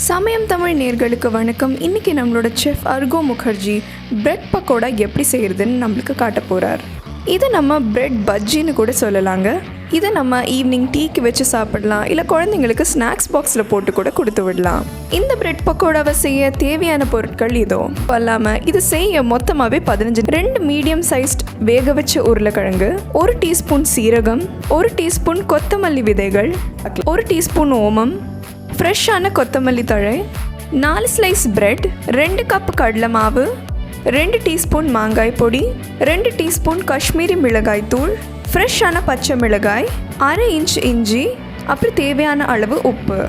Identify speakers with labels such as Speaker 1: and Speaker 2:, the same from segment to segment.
Speaker 1: சமயம் தமிழ் நேர்களுக்கு வணக்கம். இன்றைக்கி நம்மளோட chef Argo Mukherjee bread pakoda எப்படி செய்கிறதுன்னு நம்மளுக்கு காட்ட போகிறார். இதை நம்ம பிரெட் பஜ்ஜின்னு கூட சொல்லலாங்க. இதை நம்ம ஈவினிங் டீக்கு வச்சு சாப்பிடலாம், இல்லை குழந்தைங்களுக்கு ஸ்நாக்ஸ் பாக்ஸில் போட்டு கூட கொடுத்து விடலாம். இந்த பிரெட் பக்கோடாவை செய்ய தேவையான பொருட்கள் இதோ. இல்லாமல் இது செய்ய மொத்தமாகவே 2 மீடியம் சைஸ்ட் வேக வச்ச உருளைக்கிழங்கு, 1 டீஸ்பூன் சீரகம், 1 டீஸ்பூன் கொத்தமல்லி விதைகள், 1 டீஸ்பூன் ஓமம், ஃப்ரெஷ்ஷான கொத்தமல்லி தழை, 4 ஸ்லைஸ் பிரெட், 2 கப் கடலை மாவு, 2 டீஸ்பூன் மாங்காய் பொடி, 2 டீஸ்பூன் காஷ்மீரி மிளகாய் தூள், ஃப்ரெஷ்ஷான பச்சை மிளகாய், 1/2 இன்ச் இஞ்சி, அப்புறம் தேவையான அளவு உப்பு.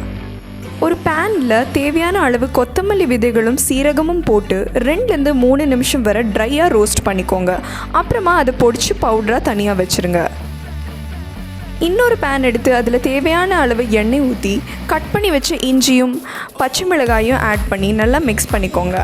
Speaker 1: ஒரு பேனில் தேவையான அளவு கொத்தமல்லி விதைகளும் சீரகமும் போட்டு 2லேருந்து 3 நிமிஷம் வரை ட்ரையாக ரோஸ்ட் பண்ணிக்கோங்க. அப்புறமா அதை பொடிச்சு பவுடராக தனியாக வச்சுருங்க. இன்னொரு பேன் எடுத்து அதில் தேவையான அளவு எண்ணெய் ஊற்றி கட் பண்ணி வச்ச இஞ்சியும் பச்சை மிளகாயும் ஆட் பண்ணி நல்லா மிக்ஸ் பண்ணிக்கோங்க.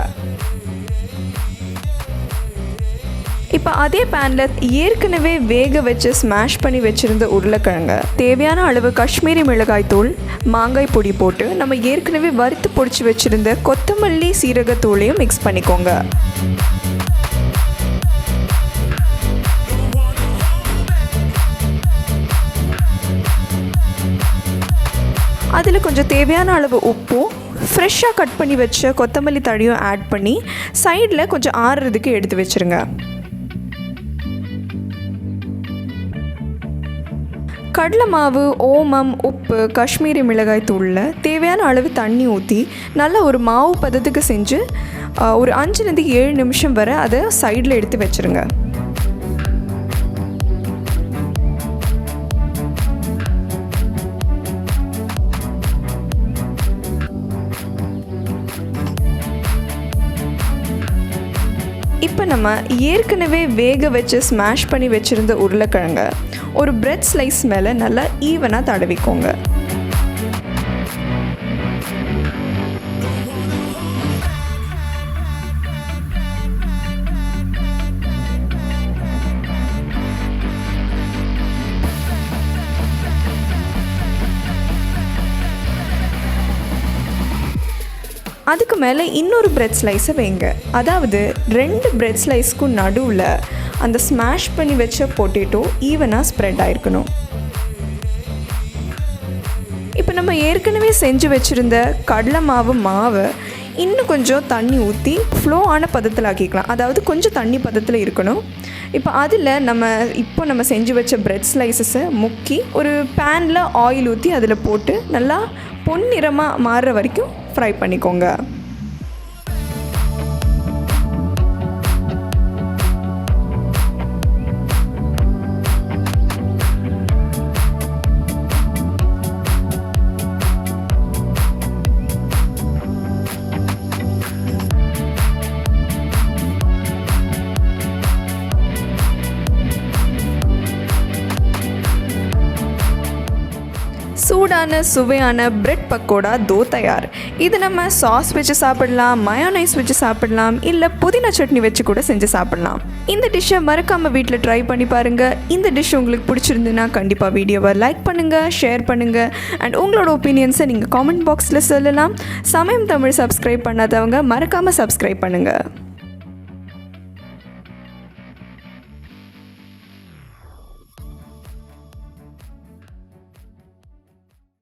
Speaker 1: இப்போ அதே பேனில் ஏற்கனவே வேக வச்சு ஸ்மாஷ் பண்ணி வச்சுருந்த உருளைக்கிழங்க, தேவையான அளவு காஷ்மீரி மிளகாய் தூள், மாங்காய் பொடி போட்டு நம்ம ஏற்கனவே வறுத்து பொடிச்சு வச்சுருந்த கொத்தமல்லி சீரகத்தூளையும் மிக்ஸ் பண்ணிக்கோங்க. அதில் கொஞ்சம் தேவையான அளவு உப்பும் ஃப்ரெஷ்ஷாக கட் பண்ணி வச்ச கொத்தமல்லி தழையும் ஆட் பண்ணி சைடில் கொஞ்சம் ஆறுறதுக்கு எடுத்து வச்சுருங்க. கடலை மாவு, ஓமம், உப்பு, காஷ்மீரி மிளகாய் தூளில் தேவையான அளவு தண்ணி ஊற்றி நல்லா ஒரு மாவு பதத்துக்கு செஞ்சு ஒரு 5லேருந்து 7 நிமிஷம் வரை அதை சைடில் எடுத்து வச்சுருங்க. இப்போ நம்ம ஏற்கனவே வேக வச்சு ஸ்மாஷ் பண்ணி வச்சுருந்த உருளைக்கிழங்க ஒரு பிரெட் ஸ்லைஸ் மேலே நல்லா ஈவனாக தடவிக்கோங்க. அதுக்கு மேலே இன்னொரு பிரெட் ஸ்லைஸை வைங்க. அதாவது 2 பிரெட் ஸ்லைஸ்க்கும் நடுவில் அந்த ஸ்மாஷ் பண்ணி வச்ச பொட்டேட்டோ ஈவனாக ஸ்ப்ரெட் ஆகிருக்கணும். இப்போ நம்ம ஏற்கனவே செஞ்சு வச்சுருந்த கடலை மாவை இன்னும் கொஞ்சம் தண்ணி ஊற்றி ஃப்ளோ ஆன பதத்தில் ஆக்கிக்கலாம். அதாவது கொஞ்சம் தண்ணி பதத்தில் இருக்கணும். இப்போ அதில் நம்ம செஞ்சு வச்ச பிரெட் ஸ்லைசஸை முக்கி ஒரு பேனில் ஆயில் ஊற்றி அதில் போட்டு நல்லா பொன்னிறமாக மாறுற வரைக்கும் ஃப்ரை பண்ணிக்கோங்க. சூடான சுவையான பிரெட் பக்கோடா தயார். இது நம்ம சாஸ் வச்சு சாப்பிடலாம், மயோனைஸ் வச்சு சாப்பிடலாம், இல்லை புதினா சட்னி வச்சு கூட செஞ்சு சாப்பிடலாம். இந்த டிஷ்ஷை மறக்காமல் வீட்டில் ட்ரை பண்ணி பாருங்கள். இந்த டிஷ் உங்களுக்கு பிடிச்சிருந்துன்னா கண்டிப்பாக வீடியோவை லைக் பண்ணுங்கள், ஷேர் பண்ணுங்கள், அண்ட் உங்களோட ஒப்பீனியன்ஸை நீங்கள் காமெண்ட் பாக்ஸில் சொல்லலாம். சமயம் தமிழ் சப்ஸ்கிரைப் பண்ணாதவங்க மறக்காமல் சப்ஸ்கிரைப் பண்ணுங்கள்.